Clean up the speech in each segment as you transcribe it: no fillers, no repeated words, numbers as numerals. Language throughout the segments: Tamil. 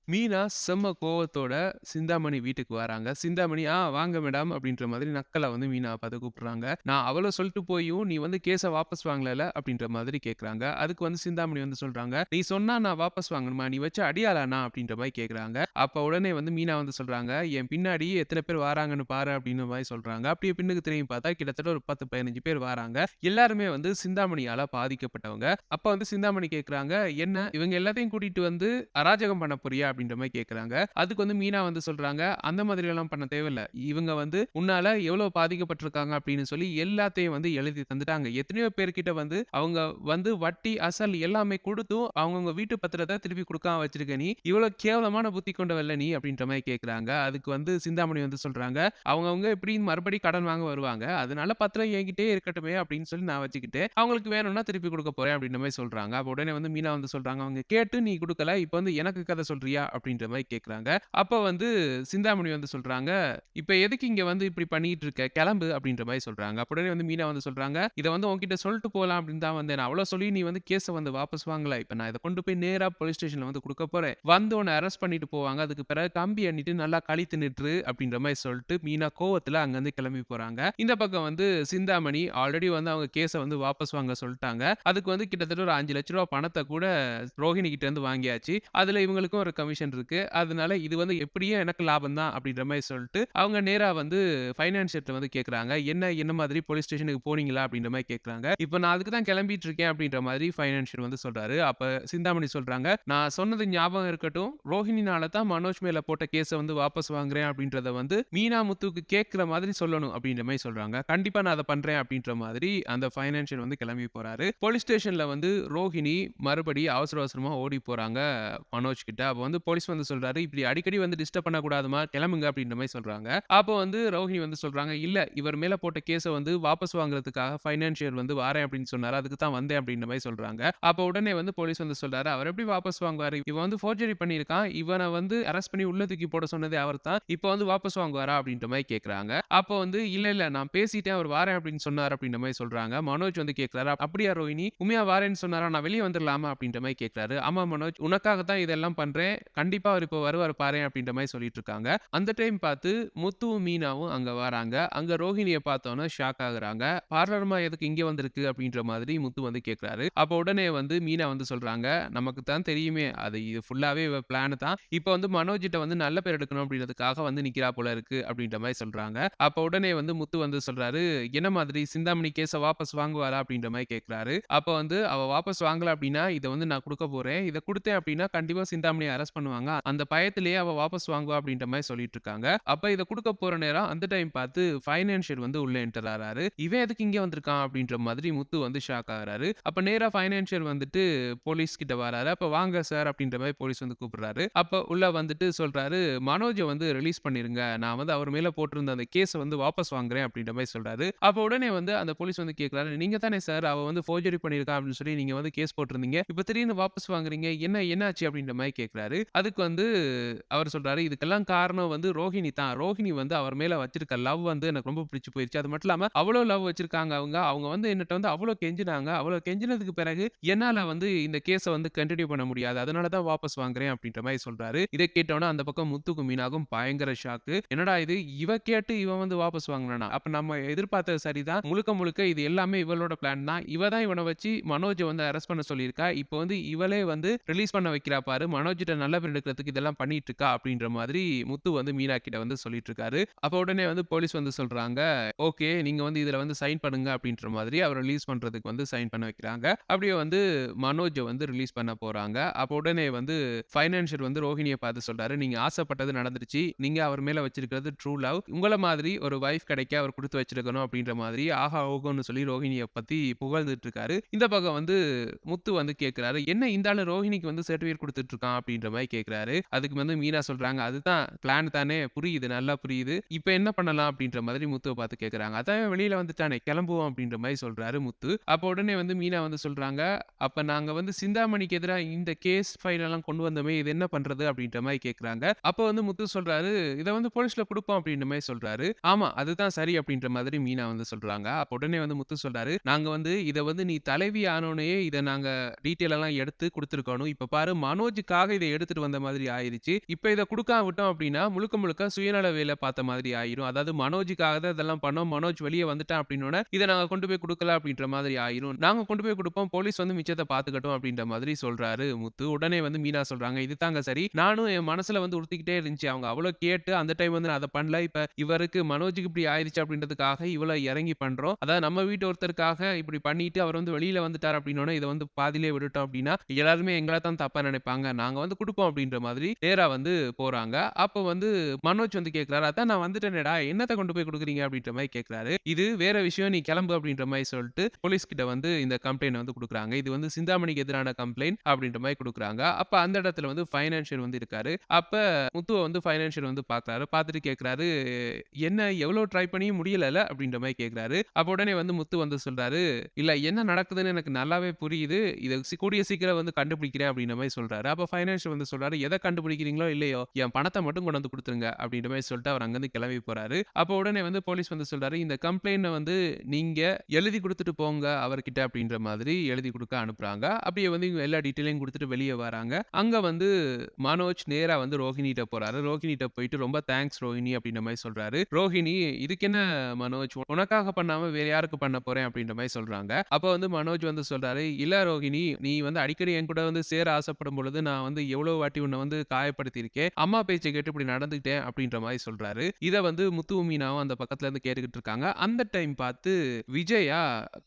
மீனா செம்ம கோவத்தோட சிந்தாமணி வீட்டுக்கு வராங்க. சிந்தாமணி, வாங்க மேடம்" அப்படின்ற மாதிரி நக்கலா வந்து மீனாவ பார்த்து கூப்பிடுறாங்க. நான் அவ்வளோ சொல்லிட்டு போயும், "நீ வந்து கேஸ வாபஸ் வாங்கலல்ல?" அப்படின்ற மாதிரி கேட்குறாங்க. அதுக்கு வந்து சிந்தாமணி வந்து சொல்றாங்க, "நீ சொன்னா நான் வாபஸ் வாங்கணுமா? நீ வச்ச அடியாளா நான்?" அப்படின்ற மாரி கேட்குறாங்க. அப்ப உடனே வந்து மீனா வந்து சொல்றாங்க, "என் பின்னாடி எத்தன பேர் வாராங்கன்னு பாரு" அப்படின்ற மாரி சொல்றாங்க. அப்படியே பின்னுக்கு திரும்பி பார்த்தா கிட்டத்தட்ட ஒரு 10, 15 பேர் வாராங்க. எல்லாருமே வந்து சிந்தாமணியால பாதிக்கப்பட்டவங்க. அப்ப வந்து சிந்தாமணி கேட்குறாங்க, "என்ன இவங்க எல்லாத்தையும் கூட்டிட்டு வந்து அராஜகம் பண்ண போறியா?" அப்படின்ற மாரி கேட்குறாங்க. அதுக்கு வந்து மீனா வந்து சொல்றாங்க, "அந்த மாதிரியெல்லாம் பண்ண தேவையில்ல. இவங்க வந்து உன்னால எவ்வளோ பாதிக்கப்பட்டுருக்காங்க அப்படின்னு சொல்லி எல்லாத்தையும் வந்து எழுதி தந்துட்டாங்க. எத்தனையோ பேர்கிட்ட வந்து அவங்க வந்து வட்டி, அசல் எல்லாமே குடுத்தும் அவங்கவங்க வீட்டு பத்திரத்த திருப்பி குடுக்காம வச்சிருக்க நீ. இவ்வளோ கேவலமான புத்தி கொண்டவல்ல நீ" அப்படின்ற மாரி கேட்குறாங்க. அதுக்கு வந்து சிந்தாமணி வந்து சொல்றாங்க, "அவங்கவங்க எப்படியும் மறுபடியும் கடன் வாங்க வருவாங்க. அதனால பத்திரம் என்கிட்டயே இருக்கட்டுமே அப்படின்னு சொல்லி நான் வச்சுக்கிட்டு, அவங்களுக்கு வேணும்னா திருப்பி குடுக்க போறேன்" அப்படின்ற மாரி சொல்றாங்க. அப்ப உடனே வந்து மீனா வந்து சொல்றாங்க, "அவங்க கேட்டு நீ குடுக்கல. இப்ப வந்து எனக்கு கதை சொல்றியா?" அப்படின்ற மாரி கேட்குறாங்க. அப்ப வந்து சிந்தாமணி வந்து சொல்றாங்க, "இப்ப எதுக்கு இங்க வந்து இப்படி பண்ணிட்டு இருக்க? கெளம்பு" அப்படின்ற மாரி சொல்றாங்க. அப்ப உடனே வந்து மீனா வந்து சொல்றாங்க, "இத வந்து உன்கிட்ட சொல்ட்டு போலாம் அப்படின்னு தான் வந்தேன். அவ்வளோ சொல்லி நீ வந்து கேஸ வந்து வாபஸ் வாங்கல. இப்ப நான் இத கொண்டு போய் நேரா போலீஸ் ஸ்டேஷன்ல வந்து குடுக்க போறேன். வந்து உன்ன அரெஸ்ட் பண்ணிட்டு போவாங்க. அதுக்கு பிறகு கம்பி எண்ணிட்டு நல்லா களி தின்னுட்டுரு" அப்படின்ற மாரி சொல்ட்டு மீனா கோவத்துல அங்கருந்து கிளம்பி போறாங்க. இந்த பக்கம் வந்து சிந்தாமணி ஆல்ரெடி வந்து அவங்க கேஸ வந்து வாபஸ் வாங்க சொல்ட்டாங்க. அதுக்கு வந்து கிட்டத்தட்ட ஒரு ரூ. 5,00,000 பணத்த கூட ரோஹிணி கிட்ட இருந்து வாங்கியாச்சு. அதுல இவங்களுக்கும் ஒரு கமிஷன் இருக்கு. அதனால இது வந்து எப்படியும் எனக்கு லாபம் தான் அப்படின்ற மாரி சொல்ட்டு, அவங்க நேரா வந்து ஃபைனான்சியர்ட்ட வந்து கேட்குறாங்க. என்ன மாதிரி போலீஸ் ஸ்டேஷனுக்கு போனீங்களா? அப்படின்ற மாரி கேட்குறாங்க. இப்ப நான் அதுக்கு தான் கிளம்பிட்டு இருக்கேன் அப்படின்ற மாதிரி ஃபைனான்சியர் வந்து சொல்றாரு. அப்ப சிந்தாமணி சொல்றாங்க, "நான் சொன்னது ஞாபகம் இருக்கட்டும். ரோஹிணினால தான் மனோஜ் மேல போட்ட கேஸ வந்து வாபஸ் வாங்குறேன் அப்படின்றத வந்து மீனா முத்துக்கு கேட்கிற மாதிரி சொல்லணும்" அப்படின்ற மாரி சொல்றாங்க. "கண்டிப்பா நான் அத பண்றேன்" அப்படின்ற மாதிரி அந்த ஃபைனான்சியர் வந்து கிளம்பி போறாரு. போலீஸ் ஸ்டேஷன்ல வந்து ரோஹிணி மறுபடி அவசர அவசரமா ஓடி போறாங்க மனோஜ் கிட்ட. அப்ப வந்து போலீஸ் வந்து சொல்றாரு, "இப்படி அடிக்கடி வந்து டிஸ்டர்ப் பண்ணக்கூடாதும்மா, கிளம்புங்க" அப்படின்ற மாரி சொல்றாங்க. அப்போ வந்து ரோஹிணி வந்து சொல்றாங்க, "இல்ல இவர் மேல போட்ட கேஸ வந்து வாபஸ் வாங்குறதுக்காக ஃபைனான்சியர் வந்து வாரேன் அப்படின்னு சொன்னாரு. அதுக்கு தான் வந்தேன்" அப்படின்ற மாரி சொல்றாங்க. அப்ப உடனே வந்து போலீஸ் வந்து சொல்றாரு, "அவர் எப்படி வாபஸ் வாங்குவாரு? இவன் வந்து ஃபோர்ஜரி பண்ணியிருக்கான். இவன வந்து அரெஸ்ட் பண்ணி உள்ள தூக்கி போட சொன்னதே அவர் தான். இப்ப வந்து வாபஸ் வாங்குவாரா?" அப்படின்ற மாரி கேட்கறாங்க. அப்போ வந்து, "இல்ல நான் பேசிட்டேன். அவர் வாரேன் அப்படின்னு சொன்னாரு" அப்படின்ற மாரி சொல்றாங்க. மனோஜ் வந்து கேட்கிறாரு, "அப்படியா ரோஹிணி? உண்மையா வாரேன்னு சொன்னாரா? நான் வெளிய வந்துரலாமா?" அப்படின்ற மாரி கேட்கிறாரு. "ஆமா மனோஜ், உனக்காக தான் இதெல்லாம் பண்றேன். கண்டிப்பா அவர் இப்ப வருவாரு பாரேன்" அப்படின்ற மாரி சொல்லிட்டு இருக்காங்க. அந்த டைம் பார்த்து முத்துவும், மீனாவும் அங்க வராங்க. அங்க ரோஹிணிய பார்த்தோனே ஷாக் ஆகுறாங்க. "பார்லர்மா எதுக்கு இங்க வந்திருக்கு?" அப்படின்ற மாதிரி முத்து வந்து கேட்கிறாரு. அப்ப உடனே வந்து மீனா வந்து சொல்றாங்க, "நமக்கு தான் தெரியுமே, இது ஃபுல்லாவே இவ பிளான் தான். இப்ப வந்து மனோஜ்ட்ட வந்து நல்ல பேர் எடுக்கணும் அப்படின்றதுக்காக வந்து நிக்கிறா போல இருக்கு" அப்படின்ற மாரி சொல்றாங்க. அப்ப உடனே வந்து முத்து வந்து சொல்றாரு, "என்ன மாதிரி சிந்தாமணி கேஸ வாபஸ் வாங்குவாரா?" அப்படின்ற மாரி கேட்கிறாரு. அப்ப வந்து, "அவ வாபஸ் வாங்கல அப்படின்னா, இத வந்து நான் குடுக்க போறேன். இத குடுத்தேன் அப்படின்னா, கண்டிப்பா சிந்தாமணிய அரெஸ்ட் பண்ணுவாங்க. அந்த பயத்திலேயே அவ வாபஸ் வாங்குவா" அப்படின்ற மாரி சொல்லிட்டு இருக்காங்க. அப்ப இத குடுக்க போற நேரம், அந்த டைம் பார்த்து ஃபைனான்சியர் வந்து உள்ள என்டர் ஆறாரு. "இவன் எதுக்கு இங்க வந்திருக்கான்?" அப்படின்ற மாதிரி முத்து வந்து ஷாக் ஆகுறாரு. அப்ப நேரா ஃபைனான்சியர் வந்துட்டு போலீஸ் கிட்ட வராரு. அப்ப "வாங்க சார்" அப்படின்ற மாரி போலீஸ் வந்து கூப்பிடுறாரு. அப்ப உள்ள வந்துட்டு சொல்றாரு, "மனோஜ வந்து ரிலீஸ் பண்ணிருங்க. நான் வந்து அவர் மேல போட்டிருந்த அந்த கேஸ வந்து வாபஸ் வாங்குறேன்" அப்படின்ற மாரி சொல்றாரு. அப்ப உடனே வந்து அந்த போலீஸ் வந்து கேட்கிறாரு, "நீங்க தானே சார் அவ வந்து ஃபோர்ஜரி பண்ணியிருக்கா அப்படின்னு சொல்லி நீங்க வந்து கேஸ் போட்டிருந்தீங்க. இப்ப திடீர்னு வாபஸ் வாங்குறீங்க. என்னாச்சு?" அப்படின்ற மாரி கேட்கிறாரு. அதுக்கு வந்து அவர் சொல்றாரு, "இதுக்கெல்லாம் காரணம் வந்து ரோஹிணி தான். ரோஹிணி வந்து அவர் மேல வச்சிருக்க லவ் வந்து எனக்கு ரொம்ப பிடிச்சு போயிருச்சு. அது மட்டும் இல்லாம அவ்வளோ லவ் வச்சிருக்காங்க அவங்க. அவங்க வந்து என்னட்ட வந்து அவ்வளோ கெஞ்சினாங்க. அவ்வளோ கெஞ்சினதுக்கு பிறகு என்னால வந்து இந்த கேஸ வந்து கன்டின்யூ பண்ண முடியாது. அதனால தான் வாபஸ் வாங்குறேன்" அப்படின்ற மாரி சொல்றாரு. இத கேட்டோனே அந்த பக்கம் முத்துக்கும், மீனாக்கும் பயங்கர ஷாக்கு. என்னடா இது! இவ கேட்டு இவன் வந்து வாபஸ் வாங்குனானா? அப்ப நம்ம எதிர்பார்த்தது சரிதான். முழுக்க முழுக்க இது எல்லாமே இவளோட பிளான் தான். இவ தான் இவன வச்சு மனோஜ வந்து அரெஸ்ட் பண்ண சொல்லியிருக்கா. இப்ப வந்து இவளே வந்து ரிலீஸ் பண்ண வைக்கிறா பாரு. மனோஜ்ட்ட நல்ல பேர் எடுக்கிறதுக்கு இதெல்லாம் பண்ணிட்டு இருக்கா அப்படின்ற மாதிரி முத்து வந்து மீனா கிட்ட வந்து சொல்லிட்டு இருக்காரு. அப்ப உடனே வந்து போலீஸ் வந்து சொல்றாங்க, "ஓகே, நீங்க வந்து இதுல வந்து சைன் பண்ணுங்க" அப்படின்ற மாதிரி அவர ரிலீஸ் பண்றதுக்கு வந்து சைன் பண்ண வைக்கிறாங்க. அப்படியே வந்து மனோஜ வந்து ரிலீஸ் பண்ண போறாங்க. அப்ப உடனே வந்து ஃபைனான்சியர் வந்து ரோஹிணிய பார்த்து சொல்றாரு, "நீங்க ஆசைப்பட்டது நடந்துருச்சு. நீங்க அவர் மேல வச்சிருக்கிறது ட்ரூ லவ். உங்கள மாதிரி ஒரு வைஃப் கிடைக்க அவர் குடுத்து வச்சிருக்கணும்" அப்படின்ற மாதிரி ஆஹா, ஓஹோன்னு சொல்லி ரோஹிணிய பத்தி புகழ்ந்துட்டு இருக்காரு. இந்த பக்கம் வந்து முத்து வந்து கேட்கிறாரு, "என்ன இந்த ஆளு ரோஹிணிக்கு வந்து சர்டிபிகேட் குடுத்துட்டு இருக்கான்?" அப்படின்ற மாரி கேட்கிறாரு. அதுக்கு வந்து மீனா சொல்றாங்க, "அதுதான் பிளான் தானே, புரியுது, நல்லா புரியுது. இப்ப என்ன பண்ணலாம்?" அப்படின்ற மாதிரி முத்துவ பார்த்து கேட்கறாங்க. "அதான் இவன் வெளியில வந்துட்டானே, கிளம்புவோம்" அப்படின்ற மாரி சொல்றாரு முத்து. அப்ப உடனே வந்து மீனா வந்து சொல்றாங்க, "அப்ப நாங்க வந்து சிந்தாமணிக்கு எதிரா இந்த கேஸ் ஃபைல் எல்லாம் கொண்டு வந்தோமே, இது என்ன பண்றது?" அப்படின்ற மாரி கேட்கறாங்க. அப்ப வந்து முத்து சொல்றாரு, "இத வந்து போலீஸ்ல குடுப்போம்" அப்படின்ற மாரி சொல்றாரு. "ஆமா, அதுதான் சரி" அப்படின்ற மாதிரி மீனா வந்து சொல்றாங்க. அப்ப உடனே வந்து முத்து சொல்றாரு, "நாங்க வந்து இத வந்து நீ தலைவி ஆனோனயே இத நாங்க டீட்டெயில் எல்லாம் எடுத்து குடுத்துருக்கணும். இப்ப பாரு மனோஜுக்காக இத எடுத்துட்டு குடுத்துட்டு வந்த மாதிரி ஆயிருச்சு. இப்ப இத குடுக்காம விட்டோம் அப்டின்னா, முழுக்க முழுக்க சுயநல வேல பார்த்த மாதிரி ஆயிரும். அதாவது மனோஜுக்காக தான் இதெல்லாம் பண்ணோம். மனோஜ் வெளிய வந்துட்டான் அப்டின்னோன, இத நாங்க கொண்டு போய் குடுக்கல அப்டின்ற மாதிரி ஆயிரும். நாங்க கொண்டு போய் குடுப்போம். போலீஸ் வந்து மிச்சத்த பார்த்துக்கட்டும் அப்டின்ற மாதிரி சொல்றாரு முத்து. உடனே வந்து மீனா சொல்றாங்க, "இது தாங்க சரி. நானும் என் மனசுல வந்து உறுத்திக்கிட்டே இருந்துச்சு. அவங்க அவ்ளோ கேட்டு அந்த டைம் வந்து நான் அத பண்ணல. இப்ப இவருக்கு மனோஜுக்கு இப்டி ஆயிருச்சு அப்டின்றதுக்காக இவ்ளோ இறங்கி பண்றோம். அதாவது நம்ம வீட்டு ஒருத்தருக்காக இப்டி பண்ணிட்டு அவர் வந்து வெளியில வந்துட்டார் அப்டின்னோன, இத வந்து பாதியிலே விட்டுட்டோம் அப்டின்னா, எல்லாருமே எங்கள தான் தப்பா நெனைப்பாங்க. நாங்க வந்து குடுப்போம் அப்டின்ற மாதிரி நேரா வந்து போறாங்க. அப்ப வந்து மனோஜ் வந்து கேட்கிறாரு, "அதான் நான் வந்துட்டேனேடா! என்னத்த கொண்டு போய் குடுக்குறீங்க?" அப்டின்ற மாரி கேட்கிறாரு. "இது வேற விஷயம். நீ கெளம்பு" அப்டின்ற மாரி சொல்ட்டு போலீஸ் கிட்ட வந்து இந்த கம்ப்ளைண்ட் வந்து குடுக்குறாங்க. இது வந்து சிந்தாமணிக்கு எதிரான கம்ப்ளைண்ட் அப்டின்ற மாரி குடுக்குறாங்க. அப்ப அந்த இடத்துல வந்து ஃபைனான்ஷியர் வந்து இருக்காரு. அப்ப முத்துவ வந்து ஃபைனான்ஷியர் வந்து பார்க்குறாரு. பார்த்துட்டு கேட்கிறாரு, "என்ன எவ்ளோ ட்ரை பண்ணியும் முடியலல்ல?" அப்டின்ற மாரி கேட்கிறாரு. அப்ப உடனே வந்து முத்து வந்து சொல்றாரு, "இல்ல என்ன நடக்குதுன்னு எனக்கு நல்லாவே புரியுது. இத கூடிய சீக்கிரம் வந்து கண்டுபிடிக்கிறேன்" அப்டின்ற மாரி சொல்றாரு. அப்ப ஃபைனான்ஷியர் வந்து சொல்றாரு, "எத கண்டுபிடிக்கிறீங்களோ இல்லையோ, என் பணத்த மட்டும் கொண்டு வந்து குடுத்துருங்க" அப்டின்ற மாரி சொல்ட்டு அவர் அங்கருந்து கிளம்பி போறாரு. அப்ப உடனே வந்து போலீஸ் வந்து சொல்றாரு, "இந்த கம்ப்ளைண்ட்ட வந்து நீங்க எழுதி குடுத்துட்டு போங்க அவர்கிட்ட" அப்டின்ற மாதிரி எழுதி குடுக்க அனுப்புறாங்க. அப்படியே வந்து இவங்க எல்லா டீட்டெயிலையும் குடுத்துட்டு வெளிய வராங்க. அங்க வந்து மனோஜ் நேரா வந்து ரோஹிணிட்ட போறாரு. ரோஹிணிட்ட போயிட்டு, "ரொம்ப தேங்க்ஸ் ரோஹிணி" அப்டின்ற மாரி சொல்றாரு. ரோஹிணி, "இதுக்கு என்ன மனோஜ், உனக்காக பண்ணாம வேற யாருக்கு பண்ண போறேன்" அப்டின்ற மாரி சொல்றாங்க. அப்ப வந்து மனோஜ் வந்து சொல்றாரு, "இல்ல ரோஹிணி, நீ வந்து அடிக்கடி என் கூட வந்து சேர ஆசைப்படும் பொழுது, நான் வந்து எவ்வளோ வாட்டி உன்ன வந்து காயப்படுத்தியிருக்கேன். அம்மா பேச்ச கேட்டு இப்படி நடந்துக்கிட்டேன்" அப்டின்ற மாரி சொல்றாரு. இத வந்து முத்துவும், மீனாவும் அந்த பக்கத்துல இருந்து கேட்டுக்கிட்டு இருக்காங்க. அந்த டைம் பார்த்து விஜயா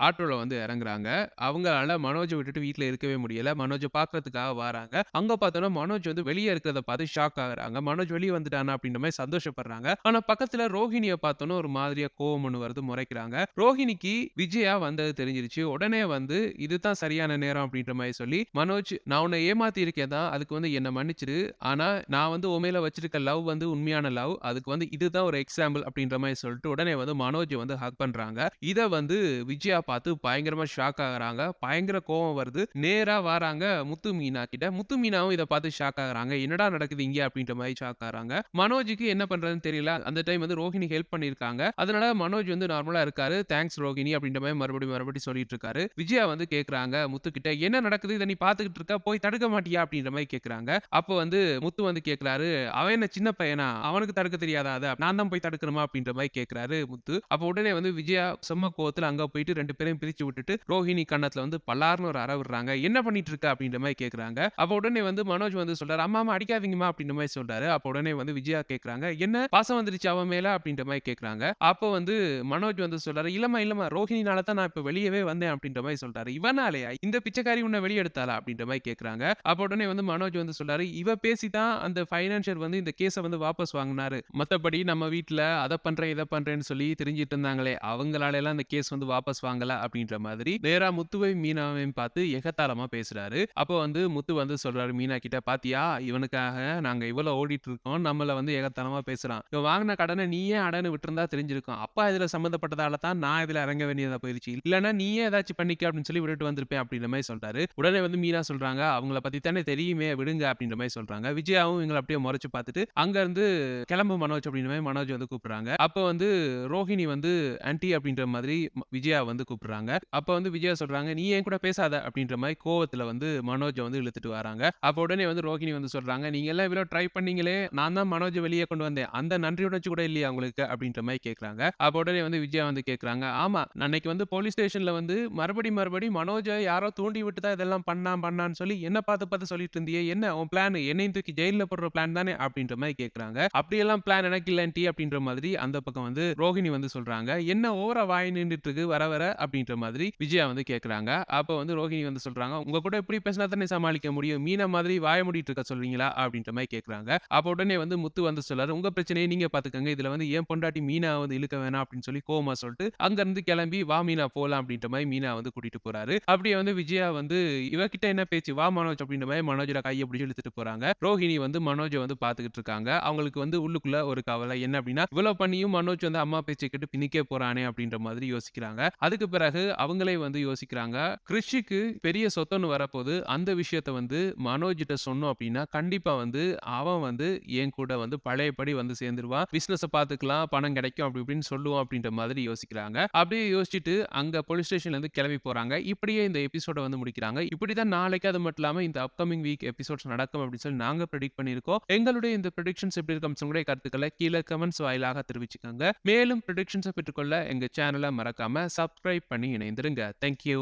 ஆட்டோல வந்து இறங்குறாங்க. அவங்களால மனோஜ விட்டுட்டு வீட்ல இருக்கவே முடியல. மனோஜ பார்க்கறதுக்காக வாராங்க. அங்க பார்த்தோம்னா, மனோஜ் வந்து வெளிய இருக்கிறத பார்த்து ஷாக் ஆகுறாங்க. மனோஜ் வெளிய வந்துட்டானா அப்டின்ற மாரி சந்தோஷப்படுறாங்க. ஆனா பக்கத்துல ரோஹிணிய பார்த்தோனே ஒரு மாதிரியா கோவம் ஒண்ணு வருது, முறைக்கிறாங்க. ரோஹிணிக்கு விஜயா வந்தது தெரிஞ்சிருச்சு. உடனே வந்து இதுதான் சரியான நேரம் அப்டின்ற மாரி சொல்லி, "மனோஜ், நான் உன்ன ஏமாத்தி இருக்கேன் தான். அதுக்கு வந்து என்ன மன்னிச்சிடு. ஆனா நான் வந்து உன் மேல வச்சிருக்க லவ் வந்து உண்மையான லவ். அதுக்கு வந்து இதுதான் ஒரு எக்ஸாம்பிள்" அப்டின்ற மாரி சொல்லிட்டு உடனே வந்து மனோஜ வந்து ஹக் பண்றாங்க. இத வந்து விஜயா பார்த்து பயங்கரமா ஷாக் ஆகுறாங்க. பயங்கர கோவம் வருது. நேரா வாராங்க முத்து, மீனா கிட்ட. முத்து, மீனாவும் இத பார்த்து ஷாக் ஆகுறாங்க. "என்னடா நடக்குது இங்க?" அப்டின்ற மாரி ஷாக் ஆகுறாங்க. மனோஜுக்கு என்ன பண்றதுன்னு தெரியல. அந்த டைம் வந்து ரோஹிணி ஹெல்ப் பண்ணியிருக்காங்க. அதனால மனோஜ் வந்து நார்மலா இருக்காரு. "தேங்க்ஸ் ரோஹிணி" அப்டின்ற மாரி மறுபடியும் சொல்லிட்டு இருக்காரு. விஜயா வந்து கேட்குறாங்க முத்து கிட்ட, "என்ன நடக்குது? இத நீ பார்த்துக்கிட்டு இருக்க. போய் தடுக்க மாட்டியா?" அப்டின்ற மாரி கேட்குறாங்க. அப்போ வந்து முத்து வந்து கேட்குறாரு, "அவன் என்ன சின்ன பையனா? அவனுக்கு தடுக்க தெரியாதா அத? நான் தான் போய் தடுக்கணுமா?" அப்டின்ற மாரி கேட்குறாரு முத்து. அப்போ உடனே வந்து விஜயா செம்ம கோவத்துல அங்க போயிட்டு 2 பேரையும் பிரிச்சு விட்டுட்டு, ரோஹிணி கன்னத்துல வந்து பலார்ன்னு ஒரு அறை விடுறாங்க. "என்ன பண்ணிட்டு இருக்க?" அப்டின்ற மாரி கேட்குறாங்க. அப்போ உடனே வந்து மனோஜ் வந்து சொல்றாரு, "அம்மா, அம்மா அடிக்காதீங்கம்மா" அப்டின்ற மாரி சொல்றாரு. அப்போ உடனே வந்து விஜயா கேட்குறாங்க, "என்ன பாசம் வந்துருச்சு அவன் மேல?" அப்டின்ற மாரி கேட்குறாங்க. அப்போ வந்து மனோஜ் வந்து சொல்றாரு, "இல்லம்மா, இல்லம்மா, ரோஹிணினால தான் நான் இப்ப வெளியவே வந்தேன்" அப்டின்ற மாரி சொல்றாரு. "இவனாலயா? இந்த பிச்சைக்காரி உன்ன வெளிய எடுத்தாளா?" அப்டின்ற மாரி கேட்குறாங்க. அப்போ உடனே வந்து மனோஜ் வந்து சொல்றாரு, "இவ பேசி தான் அந்த ஃபைனான்சியர் வந்து இந்த கேஸ வந்து வாபஸ் வாங்குனாரு. மத்தபடி நம்ம வீட்ல அத பண்றேன், இத பண்றேன்னு சொல்லி திரிஞ்சிட்டு இருந்தாங்களே, அவங்களாலலாம் இந்த கேஸ் வந்து வாபஸ் வாங்கல" அப்டின்ற மாதிரி நேரா முத்துவையும், மீனாவையும் பார்த்து எகத்தாளமா பேசுறாரு. அப்போ வந்து முத்து வந்து சொல்றாரு மீனா கிட்ட, "பாத்தியா, இவனுக்காக நாங்க இவ்வளோ ஓடிட்டு இருக்கோம். நம்மள வந்து எகத்தாளமா பேசுறான். இவன் வாங்குன கடன நீயே அடன்னு விட்டிருந்தா தெரிஞ்சிருக்கும். அப்பா இதுல சம்மந்தப்பட்டதால தான் நான் இதுல இறங்க வேண்டியதா போயிருச்சு. இல்லன்னா நீயே ஏதாச்சும் பண்ணிக்க அப்டின்னு சொல்லி விட்டுட்டு வந்திருப்பேன்" அப்டின்ற மாரி சொல்றாரு. உடனே வந்து மீனா சொல்றாங்க, "அவங்கள பத்தி தானே தெரியுமே, விடுங்க" அப்டின்ற மாரி சொல்றாங்க. விஜயாவும் இவங்கள அப்டியே முறைச்சு பார்த்துட்டு, அங்க இருந்து "கிளம்பு மனோஜ்" அப்டின்ற மாரி மனோஜ் வந்து கூப்பிடுறாங்க. அப்ப வந்து ரோஹிணி வந்து ஆன்டி அப்டின்ற மாதிரி விஜயா வந்து கூப்பிடுறாங்க. அப்ப வந்து விஜயா சொல்றாங்க, "நீ என் கூட பேசாத" அப்டின்ற மாரி கோவத்துல வந்து மனோஜ வந்து இழுத்துட்டு வராங்க. அப்ப உடனே வந்து ரோஹிணி வந்து சொல்றாங்க, "நீங்க எல்லாம் இவ்ளோ ட்ரை பண்ணீங்களே, நான் தான் மனோஜ வெளிய கொண்டு வந்தேன். அந்த நன்றி உணர்ச்சி கூட இல்லையா உங்களுக்கு?" அப்டின்ற மாரி கேட்கறாங்க. அப்ப உடனே வந்து விஜயா வந்து கேட்கறாங்க, "ஆமா, அன்னைக்கு வந்து போலீஸ் ஸ்டேஷன்ல வந்து மறுபடி மனோஜ யாரோ தூண்டி விட்டு தான் இதெல்லாம் பண்ணான்னு சொல்லி என்ன பார்த்து சொல்லிட்டு இருந்தியே. என்ன உன் பிளான்? என்னையும் தூக்கி ஜெயில்ல போடுற பிளான் தானே?" அப்டின்ற மாரி கேட்கறாங்க. "அப்படியெல்லாம் பிளான் எனக்கு இல்ல ஆன்டி" அப்டின்ற மாதிரி அந்த பக்கம் வந்து ரோஹிணி வந்து சொல்றாங்க. "என்ன ஓவரா வாய் நீண்டுட்டு இருக்கு வர அப்டின்ற மாதிரி விஜயா வந்து கேட்கறாங்க. அப்ப வந்து ரோஹிணி வந்து சொல்றாங்க, "உங்க கூட இப்படி பேசினா தானே சமாளிக்க முடியும். மீனா மாதிரி வாய மூடிட்டு இருக்க சொல்றீங்களா?" அப்டின்ற மாரி கேட்கறாங்க. அப்ப உடனே வந்து முத்து வந்து சொல்றாரு, "உங்க பிரச்சனைய நீங்க பார்த்துக்கங்க. இதுல வந்து என் பொண்டாட்டி மீனா வந்து இழுக்க வேணாம்" அப்டின்னு சொல்லி கோவமா சொல்லிட்டு, அங்க இருந்து கிளம்பி, "வா மீனா போலாம்" அப்டின்ற மாரி மீனா வந்து கூட்டிட்டு போறாரு. அப்படியே வந்து விஜயா வந்து, "இவ கிட்ட என்ன பேச்சு? வா மனோஜ்" அப்டின்ற மாரி மனோஜோட கைய பிடிச்சு இழுத்துட்டு போறாங்க. ரோஹிணி வந்து மனோஜ வந்து பார்த்துக்கிட்டு இருக்காங்க. அவங்களுக்கு வந்து உள்ளுக்குள்ள ஒரு கவலை. என்ன அப்டின்னா, இவ்வளோ பண்ணியும் மனோஜ் வந்து அம்மா பேச்ச கேட்டு பின்னிக்கே போறானே அப்டின்ற மாதிரி யோசிக்கிறாங்க. அதுக்கு பிறகு அவங்களே வந்து யோசிக்கிறாங்க, கிருஷிக்கு பெரிய சொத்துன்னு வரப்போது. அந்த விஷயத்த வந்து மனோஜ்ட்ட சொன்னோம் அப்டின்னா, கண்டிப்பா வந்து அவன் வந்து என் கூட வந்து பழையபடி வந்து சேர்ந்துருவான். பிசினஸ பார்த்துக்கலாம், பணம் கிடைக்கும் அப்டி இப்டின்னு சொல்லுவான் அப்டின்ற மாதிரி யோசிக்கிறாங்க. அப்டியே யோசிச்சுட்டு அங்க போலீஸ் ஸ்டேஷன்ல இருந்து கிளம்பி போறாங்க. இப்படியே இந்த எபிசோட வந்து முடிக்கிறாங்க. இப்படி தான் நாளைக்கு அது மட்டும் இல்லாம இந்த அப்கமிங் வீக் எபிசோட்ஸ் நடக்கும் அப்படின்னு சொல்லி நாங்க ப்ரெடிக்ட் பண்ணியிருக்கோம். எங்களுடைய இந்த ப்ரெடிக்ஷன்ஸ் எப்படி இருக்கு அப்படின்னு உங்களுடைய கருத்துக்களை கீழே கமெண்ட்ஸ் வாயிலாக தெரிவிச்சுக்கோங்க. மேலும் ப்ரெடிக்ஷன்ஸை பெற்றுக்கொள்ள எங்க சேனலை மறக்காம சப்ஸ்கிரைப் பண்ணி இணைந்திருங்க. தேங்க்யூ.